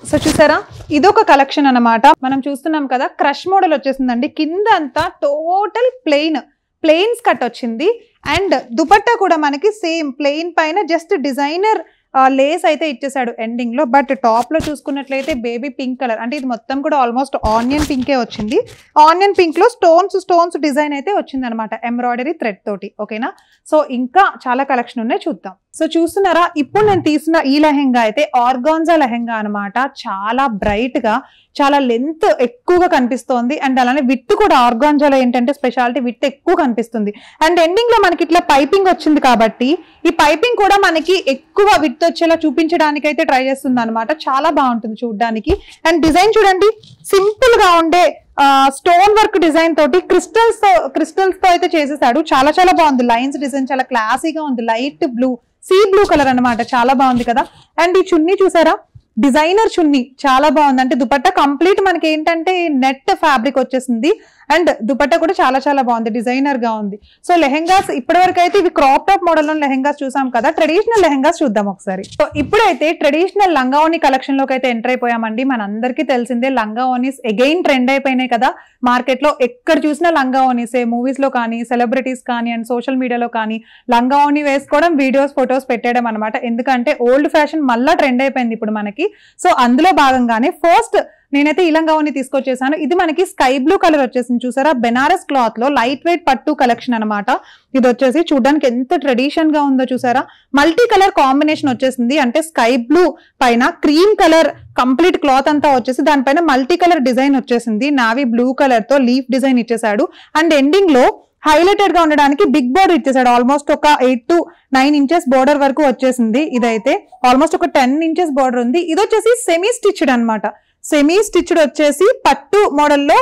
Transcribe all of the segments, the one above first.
So చూసారా ఇదొక collection అన్నమాట. మనం చూస్తున్నాం కదా క్రష్ మోడల్ వచ్చేసిందండి. కింద అంతా టోటల్ ప్లెయిన్స్ కట్ వచ్చింది. అండ్ దుపట్టా కూడా మనకి సేమ్ ప్లెయిన్ పైన జస్ట్ డిజైనర్ లేస్ అయితే ఇచ్చేసాడు ఎండింగ్ లో. బట్ టాప్ లో చూసుకున్నట్లయితే బేబీ పింక్ కలర్, అంటే ఇది మొత్తం కూడా ఆల్మోస్ట్ ఆనియన్ పింకే వచ్చింది. ఆనియన్ పింక్ లో స్టోన్స్ డిజైన్ అయితే వచ్చింది అనమాట, ఎంబ్రాయిడరీ థ్రెడ్ తోటి. ఓకేనా, సో ఇంకా చాలా కలెక్షన్ ఉన్నాయి, చూద్దాం. సో చూస్తున్నారా, ఇప్పుడు నేను తీసిన ఈ లెహెంగా అయితే ఆర్గాన్జా లెహెంగా అనమాట. చాలా బ్రైట్ గా, చాలా లెంత్ ఎక్కువగా కనిపిస్తోంది. అండ్ అలానే విత్ కూడా ఆర్గాన్జాలో ఏంటంటే స్పెషాలిటీ విత్ ఎక్కువ కనిపిస్తుంది. అండ్ ఎండింగ్ లో మనకి ఇట్లా పైపింగ్ వచ్చింది కాబట్టి ఈ పైపింగ్ కూడా మనకి ఎక్కువ విత్ వచ్చేలా చూపించడానికి అయితే ట్రై చేస్తుంది అనమాట. చాలా బాగుంటుంది చూడడానికి. అండ్ డిజైన్ చూడండి, సింపుల్ గా ఉండే స్టోన్ వర్క్ డిజైన్ తోటి క్రిస్టల్స్ తో అయితే చేసేసాడు. చాలా చాలా బాగుంది. లైన్స్ డిజైన్ చాలా క్లాసీగా ఉంది. Light blue, sea blue colour అనమాట. చాలా బాగుంది కదా. అండ్ ఈ చున్నీ చూసారా, డిజైనర్ చున్నీ చాలా బాగుంది. అంటే దుపట్టా కంప్లీట్ మనకి ఏంటంటే నెట్ ఫ్యాబ్రిక్ వచ్చేసింది. అండ్ దుపట్టా కూడా చాలా చాలా బాగుంది, డిజైనర్ గా ఉంది. సో లెహెంగాస్ ఇప్పటి వరకు అయితే ఇవి క్రాప్ టాప్ మోడల్ లో లెహెంగాస్ చూసాం కదా. ట్రెడిషనల్ లెహెంగాస్ చూద్దాం ఒకసారి. సో ఇప్పుడైతే ట్రెడిషనల్ లంగావోని కలెక్షన్ లోకి అయితే ఎంటర్ అయిపోయామండి. మనందరికీ తెలిసిందే లంగావోనీస్ అగైన్ ట్రెండ్ అయిపోయినాయి కదా మార్కెట్ లో. ఎక్కడ చూసినా లంగావోనీసే, మూవీస్ లో కానీ, సెలబ్రిటీస్ కానీ, అండ్ సోషల్ మీడియాలో కానీ లంగావోని వేసుకోవడం, వీడియోస్ ఫొటోస్ పెట్టడం అనమాట. ఎందుకంటే ఓల్డ్ ఫ్యాషన్ మళ్ళా ట్రెండ్ అయిపోయింది ఇప్పుడు మనకి. సో అందులో భాగంగానే ఫస్ట్ నేనైతే ఈ లంగావోని తీసుకొచ్చేసాను. ఇది మనకి స్కై బ్లూ కలర్ వచ్చేసింది చూసారా. బెనారస్ క్లాత్ లో లైట్ వెయిట్ పట్టు కలెక్షన్ అనమాట. ఇది వచ్చేసి చూడడానికి ఎంత ట్రెడిషన్ గా ఉందో చూసారా. మల్టీ కలర్ కాంబినేషన్ వచ్చేసింది. అంటే స్కై బ్లూ పైన క్రీమ్ కలర్ కంప్లీట్ క్లాత్ అంతా వచ్చేసి దానిపైన మల్టీ కలర్ డిజైన్ వచ్చేసింది. నావీ బ్లూ కలర్ తో లీఫ్ డిజైన్ ఇచ్చేసాడు. అండ్ ఎండింగ్ లో హైలైటెడ్ గా ఉండడానికి బిగ్ బోర్డర్ ఇచ్చేసాడు. ఆల్మోస్ట్ ఒక 8 to 9 inches బోర్డర్ వరకు వచ్చేసింది. ఇదైతే ఆల్మోస్ట్ ఒక 10 inches బోర్డర్ ఉంది. ఇది వచ్చేసి సెమీ స్టిచ్డ్ అనమాట. సెమీ స్టిచ్డ్ వచ్చేసి పట్టు మోడల్లో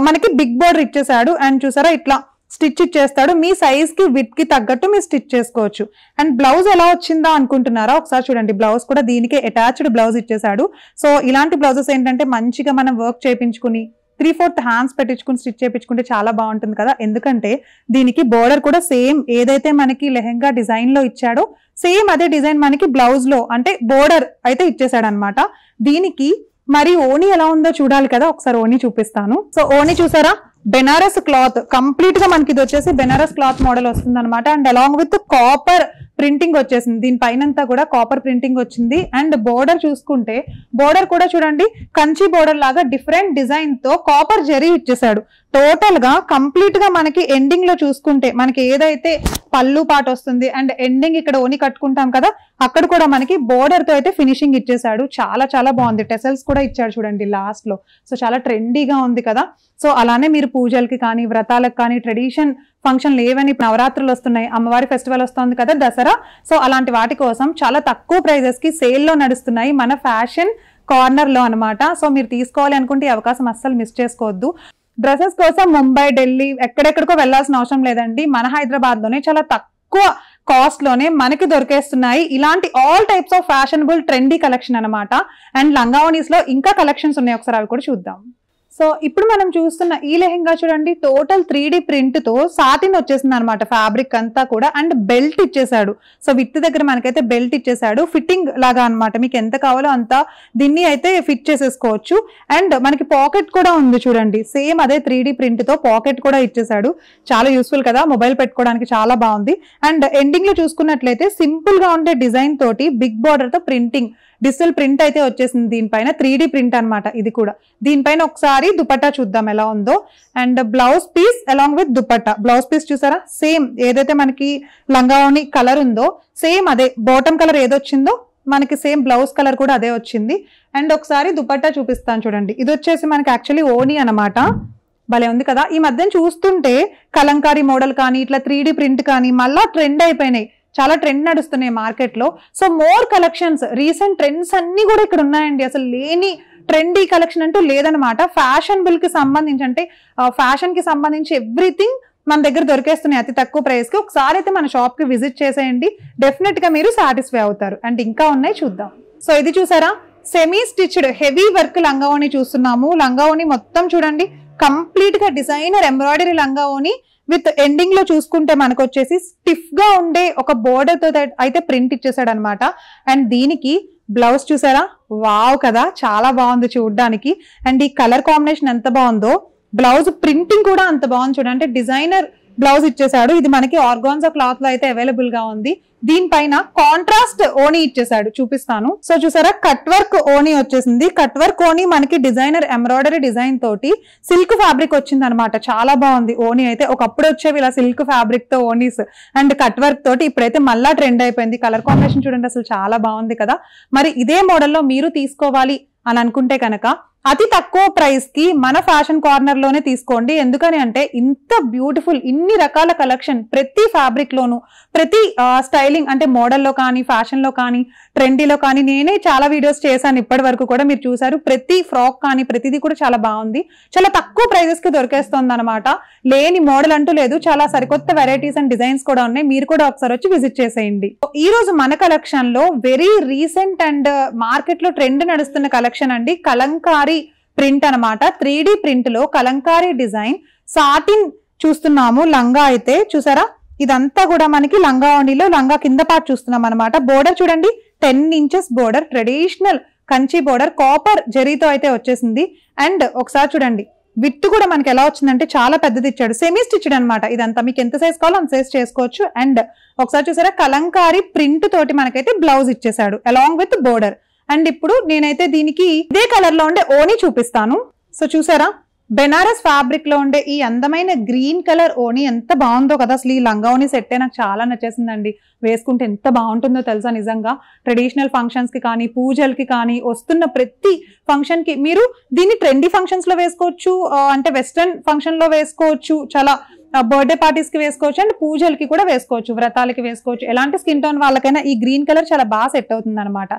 మనకి బిగ్ బోర్డర్ ఇచ్చేసాడు. అండ్ చూసారా ఇట్లా స్టిచ్ ఇచ్చేస్తాడు. మీ సైజ్ కి విత్ కి తగ్గట్టు మీరు స్టిచ్ చేసుకోవచ్చు. అండ్ బ్లౌజ్ ఎలా వచ్చిందా అనుకుంటున్నారా, ఒకసారి చూడండి. బ్లౌజ్ కూడా దీనికి అటాచ్డ్ బ్లౌజ్ ఇచ్చేసాడు. సో ఇలాంటి బ్లౌజెస్ ఏంటంటే మంచిగా మనం వర్క్ చేయించుకుని 3/4 హ్యాండ్స్ పెట్టించుకుని స్టిచ్ చేయించుకుంటే చాలా బాగుంటుంది కదా. ఎందుకంటే దీనికి బోర్డర్ కూడా సేమ్ ఏదైతే మనకి లెహెంగా డిజైన్ లో ఇచ్చాడో సేమ్ అదే డిజైన్ మనకి బ్లౌజ్ లో అంటే బోర్డర్ అయితే ఇచ్చేసాడు అనమాట. దీనికి మరి ఓణి ఎలా ఉందో చూడాలి కదా, ఒకసారి ఓణి చూపిస్తాను. సో ఓణి చూసారా, బెనారస్ క్లాత్ కంప్లీట్ గా మనకి ఇది వచ్చేసి బెనారస్ క్లాత్ మోడల్ వస్తుంది అనమాట. And along with copper printing వచ్చేసింది. దీనిపైనంతా కూడా కాపర్ ప్రింటింగ్ వచ్చింది. అండ్ బోర్డర్ చూసుకుంటే బోర్డర్ కూడా చూడండి కంచి బోర్డర్ లాగా డిఫరెంట్ డిజైన్ తో కాపర్ జరీ ఇచ్చేసాడు. టోటల్ గా కంప్లీట్ గా మనకి ఎండింగ్ లో చూసుకుంటే మనకి ఏదైతే పళ్ళు పాట వస్తుంది అండ్ ఎండింగ్ ఇక్కడ ఓని కట్టుకుంటాం కదా, అక్కడ కూడా మనకి బోర్డర్ తో అయితే ఫినిషింగ్ ఇచ్చేసాడు. చాలా చాలా బాగుంది. టెసల్స్ కూడా ఇచ్చాడు చూడండి లాస్ట్ లో. సో చాలా ట్రెండీగా ఉంది కదా. సో అలానే మీరు పూజలకి కానీ, వ్రతాలకు కానీ, ట్రెడిషన్ ఫంక్షన్లు ఏవని నవరాత్రులు వస్తున్నాయి, అమ్మవారి ఫెస్టివల్ వస్తుంది కదా దసరా. సో అలాంటి వాటి కోసం చాలా తక్కువ ప్రైజెస్ కి సేల్ లో నడుస్తున్నాయి మన ఫ్యాషన్ కార్నర్ లో అనమాట. సో మీరు తీసుకోవాలి అనుకుంటే ఈ అవకాశం అస్సలు మిస్ చేసుకోవద్దు. డ్రెస్సెస్ కోసం ముంబై, ఢిల్లీ ఎక్కడెక్కడికో వెళ్లాల్సిన అవసరం లేదండి. మన హైదరాబాద్ లోనే చాలా తక్కువ కాస్ట్ లోనే మనకి దొరికేస్తున్నాయి ఇలాంటి all types of fashionable trendy collection అనమాట. అండ్ లంగావోనీస్ లో ఇంకా కలెక్షన్స్ ఉన్నాయి, ఒకసారి అవి కూడా చూద్దాం. సో ఇప్పుడు మనం చూస్తున్న ఈ లెహెంగా చూడండి, టోటల్ 3D ప్రింట్ తో సాటిన్ వచ్చేసింది అనమాట ఫ్యాబ్రిక్ అంతా కూడా. అండ్ బెల్ట్ ఇచ్చేసాడు. సో విత్ దగ్గర మనకైతే బెల్ట్ ఇచ్చేసాడు. ఫిట్టింగ్ లాగా అనమాట, మీకు ఎంత కావాలో అంత దీన్ని అయితే ఫిట్ చేసేసుకోవచ్చు. అండ్ మనకి పాకెట్ కూడా ఉంది చూడండి, సేమ్ అదే 3D ప్రింట్ తో పాకెట్ కూడా ఇచ్చేసాడు. చాలా యూస్ఫుల్ కదా, మొబైల్ పెట్టుకోవడానికి చాలా బాగుంది. అండ్ ఎండింగ్ లో చూసుకున్నట్లయితే సింపుల్ గా ఉండే డిజైన్ తోటి బిగ్ బార్డర్ తో ప్రింటింగ్ డిజిటల్ ప్రింట్ అయితే వచ్చేసింది. దీనిపైన 3D ప్రింట్ అనమాట ఇది కూడా. దీనిపైన ఒకసారి దుపట్టా చూద్దాం ఎలా ఉందో. And blouse piece along with dupatta. Blouse piece చూసారా, సేమ్ ఏదైతే మనకి లంగావోని కలర్ ఉందో సేమ్ అదే బాటమ్ కలర్ ఏదొచ్చిందో మనకి సేమ్ బ్లౌజ్ కలర్ కూడా అదే వచ్చింది. అండ్ ఒకసారి దుపట్టా చూపిస్తాను చూడండి. ఇది వచ్చేసి మనకి యాక్చువల్లీ ఓని అనమాట. భలే ఉంది కదా. ఈ మధ్యన చూస్తుంటే కలంకారీ మోడల్ కానీ, ఇట్లా 3D ప్రింట్ కానీ మళ్ళా ట్రెండ్ అయిపోయినాయి. చాలా ట్రెండ్ నడుస్తున్నాయి మార్కెట్ లో. So more collections, recent trends అన్ని కూడా ఇక్కడ ఉన్నాయండి. అసలు లేని ట్రెండీ కలెక్షన్ అంటూ లేదనమాట. ఫ్యాషనబుల్ కి సంబంధించి అంటే ఫ్యాషన్ కి సంబంధించి ఎవ్రీథింగ్ మన దగ్గర దొరికేస్తున్నాయి అతి తక్కువ ప్రైస్ కి. ఒకసారి అయితే మన షాప్ కి విజిట్ చేసేయండి, డెఫినెట్ గా మీరు సాటిస్ఫై అవుతారు. అండ్ ఇంకా ఉన్నాయి చూద్దాం. సో ఇది చూసారా, సెమీ స్టిచ్డ్ హెవీ వర్క్ లంగావోని చూస్తున్నాము. లంగావోని మొత్తం చూడండి కంప్లీట్ గా డిజైనర్ ఎంబ్రాయిడరీ లంగావోని విత్ ఎండింగ్ లో చూసుకుంటే మనకు వచ్చేసి స్టిఫ్ గా ఉండే ఒక బోర్డర్ తో అయితే ప్రింట్ ఇచ్చేసాడు అనమాట. అండ్ దీనికి బ్లౌజ్ చూసారా, వావ్ కదా, చాలా బాగుంది చూడడానికి. అండ్ ఈ కలర్ కాంబినేషన్ ఎంత బాగుందో, బ్లౌజ్ ప్రింటింగ్ కూడా అంత బాగుంది చూడండి. అంటే డిజైనర్ బ్లౌజ్ ఇచ్చేసాడు. ఇది మనకి ఆర్గాన్జా క్లాత్ లో అయితే అవైలబుల్ గా ఉంది. దీనిపైన కాంట్రాస్ట్ ఓనీ ఇచ్చేసాడు, చూపిస్తాను. సో చూసారా, కట్ వర్క్ ఓనీ వచ్చేసింది. కట్ వర్క్ ఓనీ మనకి డిజైనర్ ఎంబ్రాయిడరీ డిజైన్ తోటి సిల్క్ ఫ్యాబ్రిక్ వచ్చింది అనమాట. చాలా బాగుంది ఓనీ అయితే. ఒకప్పుడు వచ్చేవి ఇలా సిల్క్ ఫ్యాబ్రిక్ తో ఓనీస్ అండ్ కట్ వర్క్ తోటి, ఇప్పుడైతే మళ్ళా ట్రెండ్ అయిపోయింది. కలర్ కాంబినేషన్ చూడండి, అసలు చాలా బాగుంది కదా. మరి ఇదే మోడల్లో మీరు తీసుకోవాలి అని అనుకుంటే కనుక అతి తక్కువ ప్రైస్ కి మన ఫ్యాషన్ కార్నర్ లోనే తీసుకోండి. ఎందుకని అంటే ఇంత బ్యూటిఫుల్, ఇన్ని రకాల కలెక్షన్ ప్రతి ఫ్యాబ్రిక్ లోను, ప్రతి స్టైలింగ్ అంటే మోడల్లో కానీ, ఫ్యాషన్ లో కానీ, ట్రెండీలో కానీ, నేనే చాలా వీడియోస్ చేశాను ఇప్పటి వరకు కూడా, మీరు చూసారు. ప్రతి ఫ్రాక్ కానీ ప్రతిదీ కూడా చాలా బాగుంది. చాలా తక్కువ ప్రైజెస్ కి దొరికేస్తుంది అనమాట. లేని మోడల్ అంటూ లేదు. చాలా సరికొత్త వెరైటీస్ అండ్ డిజైన్స్ కూడా ఉన్నాయి. మీరు కూడా ఒకసారి వచ్చి విజిట్ చేసేయండి. ఈ రోజు మన కలెక్షన్ లో వెరీ రీసెంట్ అండ్ మార్కెట్ లో ట్రెండ్ నడుస్తున్న కలెక్షన్ అండి, కలంకారీ ప్రింట్ అనమాట. 3D ప్రింట్ లో కలంకారీ డిజైన్ సాటిన్ చూస్తున్నాము. లంగా అయితే చూసారా, ఇదంతా కూడా మనకి లంగా ఓణీలో లంగా కింద పార్ట్ చూస్తున్నాం అనమాట. బోర్డర్ చూడండి, 10 inches border, traditional Kanchi border, copper జరీతో అయితే వచ్చేసింది. అండ్ ఒకసారి చూడండి, విత్ కూడా మనకి ఎలా వచ్చిందంటే చాలా పెద్దది ఇచ్చాడు, సెమీ స్టిచ్డ్ అనమాట. ఇదంతా మీకు ఎంత సైజ్ కావాలో అంత సైజ్ చేసుకోవచ్చు. అండ్ ఒకసారి చూసారా, కలంకారీ ప్రింట్ తోటి మనకైతే బ్లౌజ్ ఇచ్చేసాడు అలాంగ్ విత్ బోర్డర్. అండ్ ఇప్పుడు నేనైతే దీనికి ఇదే కలర్ లో ఉండే ఓనీ చూపిస్తాను. సో చూసారా, బెనారస్ ఫ్యాబ్రిక్ లో ఉండే ఈ అందమైన గ్రీన్ కలర్ ఓనీ ఎంత బాగుందో కదా. అసలు ఈ లంగా ఓనీ సెట్టే నాకు చాలా నచ్చేసిందండి. వేసుకుంటే ఎంత బాగుంటుందో తెలుసా నిజంగా. ట్రెడిషనల్ ఫంక్షన్స్ కి కానీ, పూజలకి కానీ, వస్తున్న ప్రతి ఫంక్షన్ కి మీరు దీన్ని ట్రెండీ ఫంక్షన్స్ లో వేసుకోవచ్చు, అంటే వెస్ట్రన్ ఫంక్షన్ లో వేసుకోవచ్చు, చాలా బర్త్డే పార్టీస్ కి వేసుకోవచ్చు, అండ్ పూజలకి కూడా వేసుకోవచ్చు, వ్రతాలకి వేసుకోవచ్చు. ఎలాంటి స్కిన్ టోన్ వాళ్ళకైనా ఈ గ్రీన్ కలర్ చాలా బాగా సెట్ అవుతుంది అనమాట.